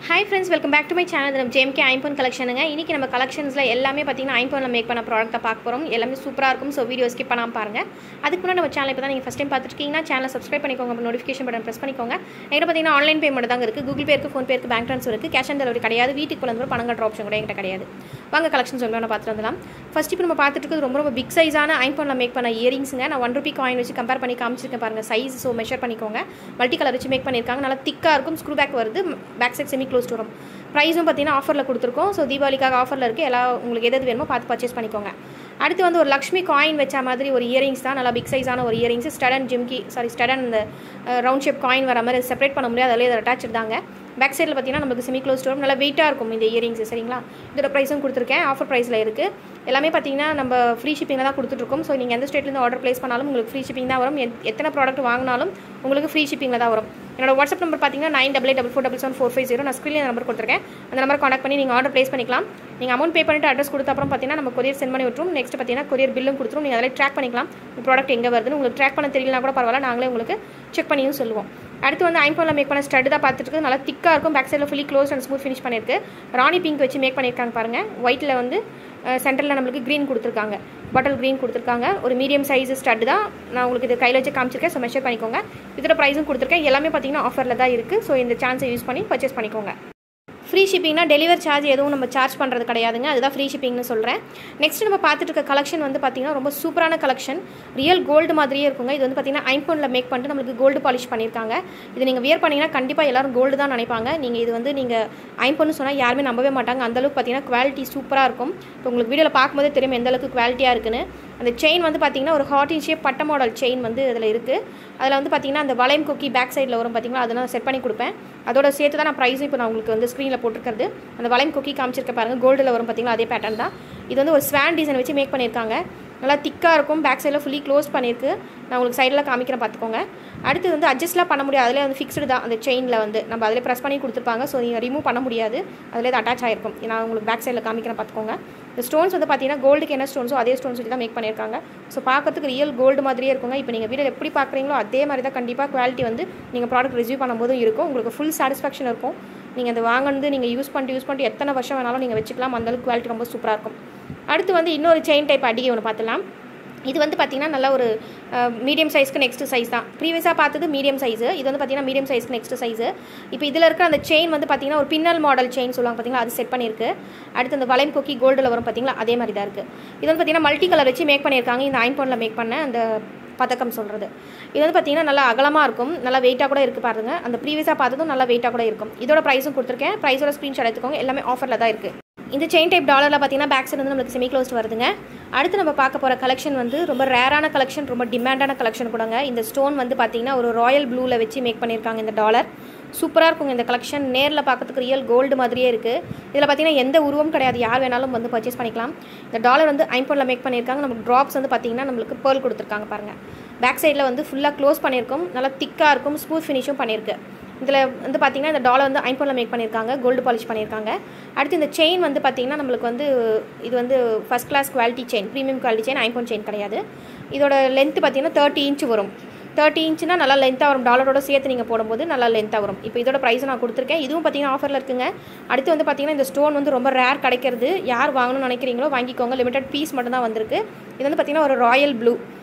Hi friends, welcome back to my channel. This is JMK iPhone collection. இன்னைக்கு நம்ம collectionsல எல்லாமே பாத்தீங்கன்னா iPhoneல மேக் பண்ண ப்ராடக்ட்ட பார்க்க போறோம். எல்லாமே சூப்பரா இருக்கும். சோ வீடியோ ஸ்கிப் பண்ணாம பாருங்க. அதுக்கு முன்னாடி நம்ம சேனலை இப்பதான் நீங்க ஃபர்ஸ்ட் டைம் பார்த்துட்டு இருக்கீங்கன்னா சேனலை சப்ஸ்கிரைப் பண்ணிக்கோங்க. நோட்டிஃபிகேஷன் பட்டன் பிரஸ் பண்ணிக்கோங்க. என்கிட்ட பாத்தீங்கன்னா ஆன்லைன் பேமெண்ட் தான் இருக்கு. Google Pay இருக்கு, Phone Pay இருக்கு, பேங்க் ட்ரான்ஸ்ஃபர் இருக்கு. கேஷ் ஆன் டெலிவரி கிடையாது. வீட்டுக்கு வந்து பணம் கட்டுற ஆப்ஷன் கூட என்கிட்ட கிடையாது. வாங்க கலெக்ஷன்ஸ் வந்து பார்த்துட்டு வரலாம். ஃபர்ஸ்ட் இப்போ நம்ம பார்த்துட்டு இருக்கிறது ரொம்ப பிக் சைஸான iPhoneல மேக் பண்ண இயரிங்ஸ்ங்க. நான் 1 ரூபாய் காயின் வச்சு கம்பேர் பண்ணி காமிச்சிருக்கேன் பாருங்க. சைஸ் சோ மெஷர் பண்ணிக்கோங்க. மல்டி கலர் வச்சு மேக் பண்ணிருக்காங்க. நல்லா திக்கா இருக்கும். ஸ்க்ரூ பேக் வருது. பேக் சைடு செமி க்ளோஸ்ட் வரும். ப்ரைஸும் பார்த்தீங்கன்னா ஆஃபரில் கொடுத்துருக்கோம். ஸோ தீபாவளிக்காக ஆஃபரில் இருக்குது. எல்லாம் உங்களுக்கு எது வேணுமோ பார்த்து பர்ச்சேஸ் பண்ணிக்கோங்க. அடுத்து வந்து ஒரு லக்ஷ்மி காயின் வச்ச மாதிரி ஒரு இயரிங்ஸ் தான். நல்லா பிக் சைஸான ஒரு இயரிங்ஸ். ஸ்டட் அண்ட் இந்த ரவுண்ட் ஷேப் காயின் வர மாதிரி செப்பரேட் பண்ண முடியாது. அதில் அட்டாச் தாங்க. பேக் சைடில் பார்த்தீங்கன்னா நமக்கு செமி க்ளோஸ்ட் வரும். நல்லா வெயிட்டாக இருக்கும் இந்த இயரிங்ஸ். சரிங்களா? இதோட ப்ரைஸும் கொடுத்துருக்கேன். ஆஃபர் ப்ரைஸில் இருக்குது. எல்லாமே பார்த்தீங்கன்னா நம்ம ஃப்ரீ ஷிப்பிங்கில் தான் கொடுத்துட்ருக்கோம். ஸோ நீங்கள் எந்த ஸ்டேட்லேருந்து ஆர்டர் ப்ளேஸ் பண்ணாலும் உங்களுக்கு ஃப்ரீ ஷிப்பிங் தான் வரும். எத்தனை ப்ராடக்ட் வாங்கினாலும் உங்களுக்கு ஃப்ரீ ஷிப்பிங்கில் தான் வரும். என்னோட வாட்ஸ்அப் நம்பர் பார்த்தீங்கன்னா 9884477450. நான் ஸ்க்ரீனில் நம்பர் கொடுத்துருக்கேன். அந்த நம்பர் கான்டாக்ட் பண்ணி நீங்கள் ஆர்டர் ப்ளேஸ் பண்ணிக்கலாம். நீங்கள் அமௌண்ட் பே பண்ணிட்டு அட்ரஸ் கொடுத்த அப்புறம் பார்த்தீங்கன்னா நம்ம கொரியர் சென்ட் பண்ணி விட்டுரும். நெக்ஸ்ட் பார்த்தீங்கன்னா கொரியர் பில்லும் கொடுத்துரும். நீங்கள் அதில் ட்ராக் பண்ணிக்கலாம் ப்ராடக்ட் எங்கே வருதுன்னு. உங்களுக்கு ட்ராக் பண்ண தெரியலனா கூட பரவாயில்ல, நாங்களே உங்களுக்கு செக் பண்ணியும் சொல்லுவோம். அடுத்து வந்து iPhoneல மேக் பண்ண ஸ்டட் தான் பார்த்துட்டு இருக்கு. நல்லா திக்காக இருக்கும். பேக் சைடில் fully close and smooth finish பண்ணியிருக்கு. ராணி பிங்க் வச்சு மேக் பண்ணியிருக்காங்க பாருங்கள். ஒயிட்டில் வந்து சென்டரில் நம்மளுக்கு க்ரீன் கொடுத்துருக்காங்க. பாட்டில் க்ரீன் கொடுத்துருக்காங்க. ஒரு மீடியம் சைஸ் ஸ்டட் தான். நான் உங்களுக்கு இது கையில் வச்சு காமிச்சிருக்கேன். ஸோ மெஷர் பண்ணிக்கோங்க. இதோட ப்ரைஸும் கொடுத்துருக்கேன். எல்லாமே பார்த்தீங்கன்னா ஆஃபரில் தான் இருக்குது. ஸோ இந்த சான்ஸை யூஸ் பண்ணி பர்ச்சேஸ் பண்ணிக்கோங்க. ஃப்ரீ ஷிப்பிங்னா டெலிவரி சார்ஜ் எதுவும் நம்ம சார்ஜ் பண்ணுறது கிடையாதுங்க. அதுதான் ஃப்ரீ ஷிப்பிங்னு சொல்கிறேன். நெக்ஸ்ட் நம்ம பார்த்துட்டு இருக்க கலெக்ஷன் வந்து பார்த்தீங்கன்னா ரொம்ப சூப்பரான கலெக்ஷன். ரியல் கோல்டு மாதிரியே இருக்குங்க. இது வந்து பார்த்தீங்கன்னா iPhoneல மேக் பண்ணிட்டு நம்மளுக்கு கோல்டு பாலிஷ் பண்ணியிருக்காங்க. இது நீங்கள் வியர் பண்ணிங்கன்னா கண்டிப்பாக எல்லாரும் கோல்டு தான் நினைப்பாங்க. நீங்கள் இது வந்து நீங்கள் iPhoneனு சொன்னால் யாருமே நம்பவே மாட்டாங்க. அந்தளவுக்கு பார்த்தீங்கன்னா குவாலிட்டி சூப்பராக இருக்கும். இப்போ உங்களுக்கு வீடியோவில் பார்க்கும்போதே தெரியும் எந்த அளவுக்கு குவாலிட்டியாக இருக்குன்னு. அந்த செயின் வந்து பார்த்தீங்கன்னா ஒரு ஹார்ட் இன் ஷேப் பட்ட மாடல் செயின் வந்து அதில் இருக்குது. அதில் வந்து பார்த்தீங்கன்னா அந்த வளையம் கொக்கி பேக் சைடில் வரும் பார்த்தீங்களா, அதெல்லாம் செட் பண்ணி கொடுப்பேன். அதோட சேர்த்து தான் நான் ப்ரைஸும் இப்போ நான் உங்களுக்கு வந்து ஸ்க்ரீனில் போட்டுருக்கிறது. அந்த வளையம் கொக்கி காமிச்சிருக்க பாருங்கள். கோல்டில் வரும் பார்த்தீங்களா, அதே பேட்டர்ன் தான். இது வந்து ஒரு ஸ்வான் டிசைன் வச்சு மேக் பண்ணியிருக்காங்க. நல்லா திக்காக இருக்கும். பேக் சைடில் ஃபுல்லி க்ளோஸ் பண்ணியிருக்கு. நான் உங்களுக்கு சைடில் காமிக்கிறேன் பார்த்துக்கோங்க. அடுத்து வந்து அட்ஜஸ்ட்லாம் பண்ண முடியாது. அதிலே வந்து ஃபிக்ஸ்டு தான். அந்த செயினில் வந்து நம்ம அதிலே ப்ரெஸ் பண்ணி கொடுத்துருப்பாங்க. ஸோ நீங்கள் ரிமூவ் பண்ண முடியாது. அதிலே அது அட்டாச் ஆகிருக்கும். நான் உங்களுக்கு பேக் சைடில் காமிக்கிறேன் பார்த்துக்கோங்க. இந்த ஸ்டோன்ஸ் வந்து பார்த்தீங்கன்னா கோல்டுக்கு என்ன ஸ்டோன்ஸோ அதே ஸ்டோன்ஸ் வச்சு தான் மேக் பண்ணியிருக்காங்க. ஸோ பார்க்கறதுக்கு ரியல் கோல்டு மாதிரியே இருக்குங்க. இப்போ நீங்கள் வீடியோ எப்படி பார்க்குறீங்களோ அதே மாதிரி தான் கண்டிப்பாக குவாலிட்டி வந்து நீங்கள் ப்ராடக்ட் ரிசீவ் பண்ணும்போதும் இருக்கும். உங்களுக்கு ஃபுல் சாட்டிஸ்ஃபேக்ஷன் இருக்கும். நீங்கள் அதை வாங்கினது நீங்கள் யூஸ் பண்ணிட்டு எத்தனை வருஷம் வேணாலும் நீங்கள் வச்சுக்கலாம். அந்தளவுக்கு குவாலிட்டி ரொம்ப சூப்பராக இருக்கும். அடுத்து வந்து இன்னொரு செயின் டைப் அடிகை ஒன்று பார்த்துலாம். இது வந்து பார்த்தீங்கன்னா நல்ல ஒரு மீடியம் சைஸ்க்கு நெக்ஸ்ட் சைஸ் தான். ப்ரீவியஸாக பார்த்தது மீடியம் சைஸு. இது வந்து பார்த்தீங்கன்னா மீடியம் சைஸ்க்கு நெக்ஸ்ட் சைஸு. இப்போ இதில் இருக்கிற அந்த செயின் வந்து பார்த்தீங்கன்னா ஒரு பின்னல் மாடல் செயின் சொல்லுவாங்க பார்த்தீங்களா, அது செட் பண்ணியிருக்கு. அடுத்து அந்த வளையம் கொக்கி கோல்டில் வரும் பார்த்தீங்களா, அதே மாதிரி தான் இருக்குது. இது வந்து பார்த்தீங்கன்னா மல்டி கலர் வச்சு மேக் பண்ணியிருக்காங்க. இந்த iPhoneல மேக் பண்ண அந்த பதக்கம் சொல்கிறது. இது வந்து பார்த்தீங்கன்னா நல்லா அகலமாக இருக்கும். நல்லா வெயிட்டாக கூட இருக்குது பாருங்கள். அந்த ப்ரீவியஸாக பார்த்ததும் நல்லா வெயிட்டாக கூட இருக்கும். இதோட ப்ரைஸும் கொடுத்துருக்கேன். ப்ரைஸோட ஸ்க்ரீன்ஷாட் எடுத்துக்கோங்க. எல்லாமே ஆஃபரில் தான் இருக்குது. இந்த செயின் டைப் டாலரில் பார்த்தீங்கன்னா பேக் சைடு வந்து நம்மளுக்கு செமி க்ளோஸ்ட் வருதுங்க. அடுத்து நம்ம பார்க்க போகிற கலெக்ஷன் வந்து ரொம்ப ரேரான கலெக்ஷன், ரொம்ப டிமாண்டான கலெக்ஷன் கூடங்க. இந்த ஸ்டோன் வந்து பார்த்தீங்கன்னா ஒரு ராயல் ப்ளூவில் வச்சு மேக் பண்ணியிருக்காங்க. இந்த டாலர் சூப்பராக இருக்குங்க. இந்த கலெக்ஷன் நேரில் பார்க்கறதுக்கு ரியல் கோல்டு மாதிரியே இருக்குது. இதில் பார்த்தீங்கன்னா எந்த உருவம் கிடையாது. யார் வேணாலும் வந்து பர்ச்சேஸ் பண்ணிக்கலாம். இந்த டாலர் வந்து iPhoneல மேக் பண்ணியிருக்காங்க. நமக்கு ட்ராப்ஸ் வந்து பார்த்தீங்கன்னா நம்மளுக்கு பேர்ல் கொடுத்துருக்காங்க பாருங்கள். பேக் சைடில் வந்து ஃபுல்லாக க்ளோஸ் பண்ணியிருக்கும். நல்லா திக்காக இருக்கும். ஸ்மூத் ஃபினிஷும் பண்ணியிருக்கு. இதில் வந்து பார்த்தீங்கன்னா இந்த டாலர் வந்து iPhoneல மேக் பண்ணியிருக்காங்க. கோல்டு பாலிஷ் பண்ணியிருக்காங்க. அடுத்து இந்த செயின் வந்து பார்த்தீங்கன்னா நம்மளுக்கு வந்து இது வந்து first class quality chain, premium quality chain, iPhone chain கிடையாது. இதோட லென்த்து பார்த்தீங்கன்னா 30 இன்ச் வரும். 30 இன்ச்சுனா நல்லா லென்த்தாக வரும். டாலரோட சேர்த்து நீங்கள் போடும்போது நல்லா லென்த்தாக வரும். இப்போ இதோட ப்ரைஸ் நான் கொடுத்துருக்கேன். இதுவும் பார்த்தீங்கன்னா ஆஃபரில் இருக்குங்க. அடுத்து வந்து பார்த்தீங்கன்னா இந்த ஸ்டோன் வந்து ரொம்ப ரேர் கிடைக்கிறது. யார் வாங்கணும்னு நினைக்கிறீங்களோ வாங்கிக்கோங்க. லிமிடெட் பீஸ் மட்டும் தான் வந்திருக்கு. இது வந்து பார்த்தீங்கன்னா ஒரு ராயல் ப்ளூ.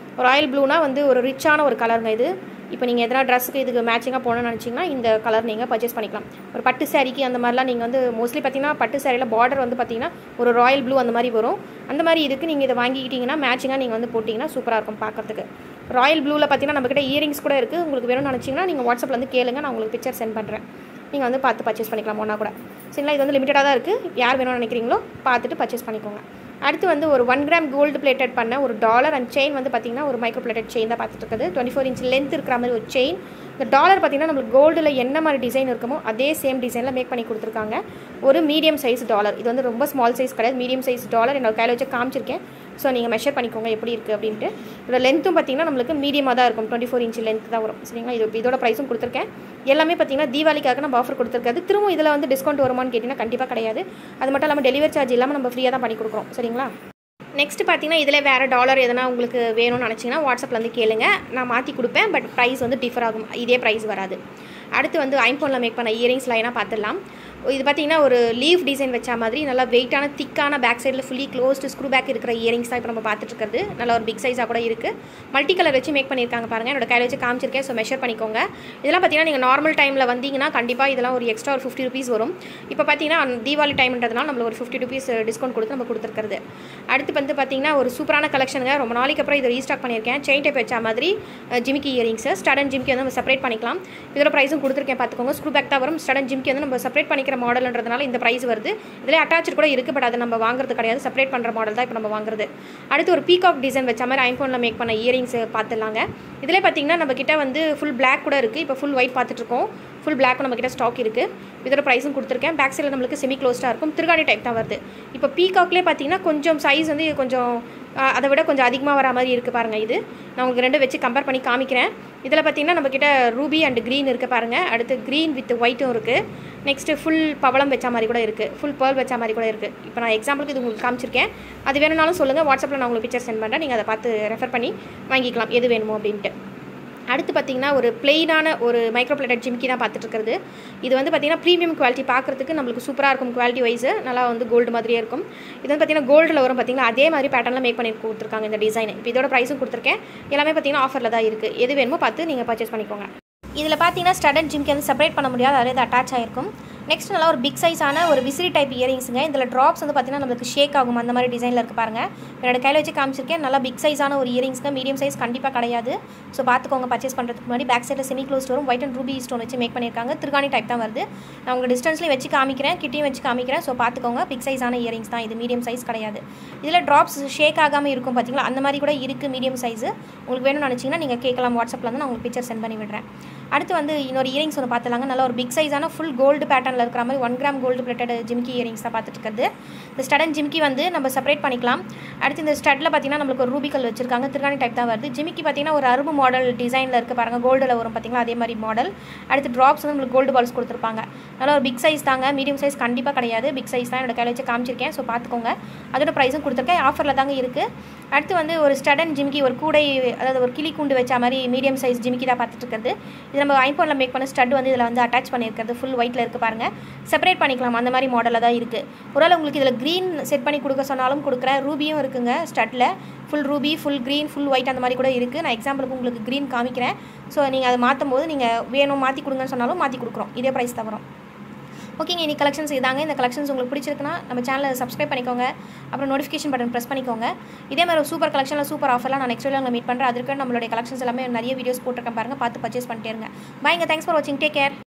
ராயல் ப்ளூனா வந்து ஒரு ரிச்சான ஒரு கலருங்க இது. இப்போ நீங்கள் எதனா ட்ரெஸ்ஸுக்கு இதுக்கு மேட்சிங்காக போகணும்னு நினச்சிங்கன்னா இந்த கலர் நீங்கள் பர்ச்சேஸ் பண்ணிக்கலாம். ஒரு பட்டு சாரிக்கு அந்த மாதிரிலாம் நீங்கள் வந்து மோஸ்ட்லி பார்த்தீங்கன்னா பட்டு சாரியில் பார்டர் வந்து பார்த்தீங்கன்னா ஒரு ராயல் ப்ளூ அந்த மாதிரி வரும். அந்த மாதிரி இதுக்கு நீங்கள் இதை வாங்கிக்கிட்டிங்கன்னா மேட்சிங்காக நீங்கள் வந்து போட்டிங்கன்னா சூப்பராக இருக்கும் பார்க்கறதுக்கு. ராயல் ப்ளூவில் பார்த்தீங்கன்னா நம்மக்கிட்ட இயரிங்ஸ் கூட இருக்குது. உங்களுக்கு வேணும்னு நினச்சிங்கன்னா நீங்கள் வாட்ஸ்அப்பில் வந்து கேளுங்க. நான் உங்களுக்கு பிக்சர் சென்ட் பண்ணுறேன். நீங்கள் வந்து பார்த்து பர்ச்சேஸ் பண்ணிக்கலாம் ஒன்றா கூட. சரிங்களா? இது வந்து லிமிட்டடாக தான் இருக்குது. யார் வேணும்னு நினைக்கிறீங்களோ பார்த்துட்டு பர்ச்சேஸ் பண்ணிக்கோங்க. அடுத்து வந்து ஒரு 1 கிராம் கோல்டு பிளேட்டட் பண்ண ஒரு டாலர் அண்ட் செயின் வந்து பார்த்தீங்கன்னா ஒரு மைக்ரோ பிளேட்டட் செயின் தான் பார்த்துட்டு இருக்குது. 24 இன்ச் லென்த் இருக்கிற மாதிரி ஒரு செயின். இந்த டாலர் பார்த்தீங்கன்னா நம்மளுக்கு கோல்டில் என்ன மாதிரி டிசைன் இருக்குமோ அதே சேம் டிசைனில் மேக் பண்ணி கொடுத்துருக்காங்க. ஒரு மீடியம் சைஸ் டாலர். இது வந்து ரொம்ப ஸ்மால் சைஸ் கிடையாது. மீடியம் சைஸ் டாலர் என்னோட கையில் வச்சு காமிச்சிருக்கேன். ஸோ நீங்கள் மெஷர் பண்ணிக்கோங்க எப்படி இருக்குது அப்படின்ட்டு. இதோட லென்த்தும் பார்த்தீங்கன்னா நம்மளுக்கு மீடியமாக தான் இருக்கும். 24 இன்ச் லென்த் தான் வரும். சரிங்களா? இதோட ப்ரைஸும் கொடுத்துருக்கேன். எல்லாமே பார்த்தீங்கன்னா தீபாவளிக்காக நம்ம ஆஃபர் கொடுத்துருக்காது. திரும்ப இதில் வந்து டிஸ்கவுண்ட் வருமானு கேட்டிங்கன்னா கண்டிப்பாக கிடையாது. அது மட்டும் இல்லாமல் டெலிவரி சார்ஜ் இல்லாமல் நம்ம ஃப்ரீயாக தான் பண்ணி கொடுக்குறோம். சரிங்களா? நெக்ஸ்ட் பார்த்தீங்கன்னா இதில் வேறு டாலர் எதனா உங்களுக்கு வேணும்னு நினச்சிங்கன்னா வாட்ஸ்அப்பில் வந்து கேளுங்க. நான் மாற்றி கொடுப்பேன். பட் ப்ரைஸ் வந்து டிஃபர் ஆகும். இதே ப்ரைஸ் வராது. அடுத்து வந்து iPhoneல மேக் பண்ண இயரிங்ஸ் லைனாக பார்த்துடலாம். இது பார்த்தீங்கன்னா ஒரு லீவ் டிசைன் வச்ச மாதிரி நல்லா வெயிட்டான திக்கான பேக் சைடில் ஃபுல்லி க்ளோஸ்டு ஸ்க்ரூ பேக் இருக்கிற இயரிங்ஸ் தான் இப்போ நம்ம பார்த்துட்டு இருக்கிறது. நல்லா ஒரு பிக் சைஸாக கூட இருக்குது. மல்டி கலர் வச்சு மேக் பண்ணியிருக்காங்க பாருங்கள். என்னோட கையில் வச்சு காமிச்சிருக்கேன். ஸோ மெஷர் பண்ணிக்கோங்க. இதெல்லாம் பார்த்தீங்கன்னா நீங்கள் நார்மல் டைமில் வந்தீங்கன்னா கண்டிப்பாக இதெல்லாம் ஒரு எக்ஸ்ட்ரா ஒரு 50 rupees வரும். இப்போ பார்த்தீங்கன்னா தீபாவளி டைம்ன்றதுனால நம்மளுக்கு ஒரு 50 rupees டிஸ்கவுண்ட் கொடுத்து நம்ம கொடுத்துருக்கிறது. அடுத்து வந்து பார்த்தீங்கன்னா ஒரு சூப்பரான கலெக்ஷனுங்க. ரொம்ப நாளைக்கு அப்புறம் இதை ரீஸ்டாக் பண்ணியிருக்கேன். செயின் டைப் வச்ச மாதிரி ஜிமிக்கி இயரிங்ஸ். ஸ்டட் அண்ட் ஜிமிக்கி வந்து நம்ம செப்பரேட் பண்ணிக்கலாம். இதோட ப்ரைஸும் கொடுத்துருக்கேன் பார்த்துக்கோங்க. ஸ்க்ரூ பேக் தான் வரும். ஸ்டட் அண்ட் ஜிமிக்கி வந்து நம்ம செப்பரேட் பண்ணிக்கிற மாடல்ன்றதுனால இந்த ப்ரைஸ் வருது. இதில் அட்டாச் கூட இருக்குது. பட் அதை நம்ம வாங்குறது கிடையாது. செப்பரேட் பண்ணுற மாடல் தான் இப்போ நம்ம வாங்குறது. அடுத்து ஒரு பீகாக் டிசைன் வச்ச மாதிரி ஐம்போனில் மேக் பண்ண இயரிங்ஸ் பார்த்துடலாங்க. இதில் பார்த்தீங்கன்னா நம்ம கிட்ட வந்து ஃபுல் பிளாக் கூட இருக்குது. இப்போ ஃபுல் ஒயிட் பார்த்துட்ருக்கோம். ஃபுல் பிளாக் நம்ம கிட்ட ஸ்டாக் இருக்குது. இதோட ப்ரைஸும் கொடுத்துருக்கேன். பேக் சைடில் நம்மளுக்கு செமி க்ளோஸ்டாக இருக்கும். திருகாணி டைப் தான் வருது. இப்போ பீகாக்லேயே பார்த்தீங்கன்னா கொஞ்சம் சைஸ் வந்து கொஞ்சம் அதை விட கொஞ்சம் அதிகமாக வர மாதிரி இருக்குது பாருங்கள். இது நான் உங்களுக்கு ரெண்டும் வச்சு கம்பேர் பண்ணி காமிக்கிறேன். இதில் பார்த்தீங்கன்னா நம்மக்கிட்ட ரூபி அண்ட் க்ரீன் இருக்குது பாருங்கள். அடுத்து க்ரீன் வித் ஒயிட்டும் இருக்குது. நெக்ஸ்ட்டு ஃபுல் பவளம் வச்ச மாதிரி கூட இருக்குது. ஃபுல் பேர்ல் வச்ச மாதிரி கூட இருக்குது. இப்போ நான் எக்ஸாம்பிளுக்கு இது உங்களுக்கு காமிச்சிருக்கேன். அது வேணும்னாலும் சொல்லுங்கள். வாட்ஸ்அப்பில் நான் உங்களுக்கு பிக்சர் சென்ட் பண்ணுறேன். நீங்கள் அதை பார்த்து ரெஃபர் பண்ணி வாங்கிக்கலாம் எது வேணுமோ அப்படின்ட்டு. அடுத்து பார்த்தீங்கன்னா ஒரு பிளெயினான ஒரு மைக்ரோ பிளேட்டட் ஜிமிக்கி தான் பார்த்துட்டு இருக்கிறது. இது வந்து பார்த்தீங்கன்னா ப்ரீமியம் குவாலிட்டி பார்க்குறதுக்கு நம்மளுக்கு சூப்பராக இருக்கும். குவாலிட்டி வைஸ் நல்லா வந்து கோல்டு மாதிரியே இருக்கும். இது வந்து பார்த்தீங்கன்னா கோல்டில் வரும். பார்த்தீங்கன்னா அதே மாதிரி பேட்டர்னில் மேக் பண்ணி கொடுத்துருக்காங்க இந்த டிசைன். இப்போ இதோட ப்ரைஸும் கொடுத்துருக்கேன். எல்லாமே பார்த்தீங்கன்னா ஆஃபரில் தான் இருக்குது. எது வேணுமோ பார்த்து நீங்கள் பர்ச்சேஸ் பண்ணிக்கோங்க. இதில் பார்த்தீங்கன்னா ஸ்டட் அண்ட் ஜிமிக்கி வந்து செப்பரேட் பண்ண முடியாது. அதில் இது அட்டாச் ஆகிருக்கும். நெக்ஸ்ட் நல்லா ஒரு பிக் சைஸான ஒரு விசிறி டைப் இயரிங்ஸுங்க. இதில் ட்ராப்ஸ் வந்து பார்த்தீங்கன்னா நம்மளுக்கு ஷேக் ஆகும். அந்த மாதிரி டிசைனில் இருக்குது பாருங்கள். என்னோட கையில் வச்சு காமிச்சிருக்கேன். நல்லா பிக் சைஸான ஒரு இயரிங்ஸுங்க. மீடியம் சைஸ் கண்டிப்பாக கிடையாது. ஸோ பார்த்துக்கோங்க பர்ச்சேஸ் பண்ணுறதுக்கு முன்னாடி. பேக் சைடில் செமி க்ளோஸ் வரும். ஒயிட் அண்ட் ரூபி ஸ்டோன் வச்சு மேக் பண்ணியிருக்காங்க. திருகாணி டைப் தான் வருது. நான் உங்களுக்கு டிஸ்டன்ஸ்லேயும் வச்சு காமிக்கிறேன். கிட்டையும் வச்சு காமிக்கிறேன். ஸோ பார்த்துக்கோங்க. பிக் சைஸான இயரிங்ஸ் தான் இது. மீடியம் சைஸ் கிடையாது. இதில் ட்ராப்ஸ் ஷேக் ஆகாமல் இருக்கும் பார்த்தீங்களா. அந்த மாதிரி கூட இருக்குது மீடியம் சைஸு. உங்களுக்கு வேணும்னு நினச்சிங்கன்னா நீங்கள் கேட்கலாம். வாட்ஸ்அப்பில் வந்து நான் உங்களுக்கு பிக்சர் சென்ட் பண்ணி விடுறேன். அடுத்து வந்து இன்னொரு இயரிங்ஸ் ஒன்று பார்த்துலாங்க. நல்லா ஒரு பிக் சைஸான ஃபுல் கோல்டு பேட்டர்னில் இருக்கிற மாதிரி 1 கிராம் கோல்டு பிளேட்டட் ஜிமிக்கி இயரிங்ஸ் தான் பார்த்துட்டு இருக்கிறது. இந்த ஸ்டட் அண்ட் ஜிமிக்கி வந்து நம்ம செப்பரேட் பண்ணிக்கலாம். அடுத்து இந்த ஸ்டட்டில் பார்த்தீங்கன்னா நம்மளுக்கு ஒரு ரூபிக்கல் வச்சிருக்காங்க. திருகாணி டைப் தான் வருது. ஜிமிக்கி பார்த்தீங்கன்னா ஒரு அரும்பு மாடல் டிசைனில் இருக்குது பாருங்கள். கோல்டில் வரும் பார்த்தீங்களா அதே மாதிரி மாடல். அடுத்து ட்ராப்ஸ் வந்து நம்மளுக்கு கோல்டு பால்ஸ் கொடுத்துருப்பாங்க. நல்லா ஒரு பிக் சைஸ் தாங்க. மீடியம் சைஸ் கண்டிப்பாக கிடையாது. பிக் சைஸ் தான் என்னோட கையில் வச்சு காமிச்சிருக்கேன். ஸோ பார்த்துக்கோங்க. அதோட ப்ரைஸும் கொடுத்துருக்கேன். ஆஃபரில் தாங்க இருக்குது. அடுத்து வந்து ஒரு ஸ்டட் அண்ட் ஜிமிக்கி ஒரு கூடை, அதாவது ஒரு கிளி கூண்டு வச்ச மாதிரி மீடியம் சைஸ் ஜிமிக்கி தான் பார்த்துட்டு இருக்கிறது. இது நம்ம ஐம்போனில் மேக் பண்ண ஸ்டட் வந்து இதில் வந்து அட்டாச் பண்ணியிருக்கிறது. ஃபுல் ஒயிட்டில் இருக்குது பாருங்கள். செப்பரேட் பண்ணிக்கலாம். அந்த மாதிரி மாடலில் தான் இருக்குது. ஒருவேளை உங்களுக்கு இதில் க்ரீன் செட் பண்ணி கொடுக்க சொன்னாலும் கொடுக்குறேன். ரூபியும் இருக்குங்க ஸ்டட்டில். Full ruby, full green, full white அந்த மாதிரி கூட இருக்குது. நான் எக்ஸாம்பிளுக்கு உங்களுக்கு க்ரீன் காமிக்கிறேன். ஸோ நீங்கள் அதை மாற்றும் போது நீங்கள் வேணும் மாற்றி கொடுங்கன்னு சொன்னாலும் மாற்றி கொடுக்குறோம். இதே ப்ரைஸ் தான் வரும். ஓகேங்க. இன்னைக்கு கலெக்ஷன்ஸ் இதாங்க. இந்த கலெக்ஷன்ஸ் உங்களுக்கு பிடிச்சிருக்குன்னா நம்ம சேனலை சப்ஸ்கிரைப் பண்ணிக்கோங்க. அப்புறம் நோட்டிஃபிகேஷன் பட்டன் ப்ரெஸ் பண்ணிக்கோங்க. இதே மாதிரி ஒரு சூப்பர் கலெக்ஷனில் சூப்பர் ஆஃபர்லாம் நான் நெக்ஸ்ட் வீடியோவில் மீட் பண்ணுறேன். அதுக்கு நம்மளுடைய கலெக்ஷன்ஸ் எல்லாமே நிறைய வீடியோஸ் போட்டிருக்கேன் பாருங்கள். பார்த்து பர்ச்சேஸ் பண்ணிட்டே இருங்க. பாய்ங்க. தேங்க்ஸ் ஃபார் வாட்சிங். Take care.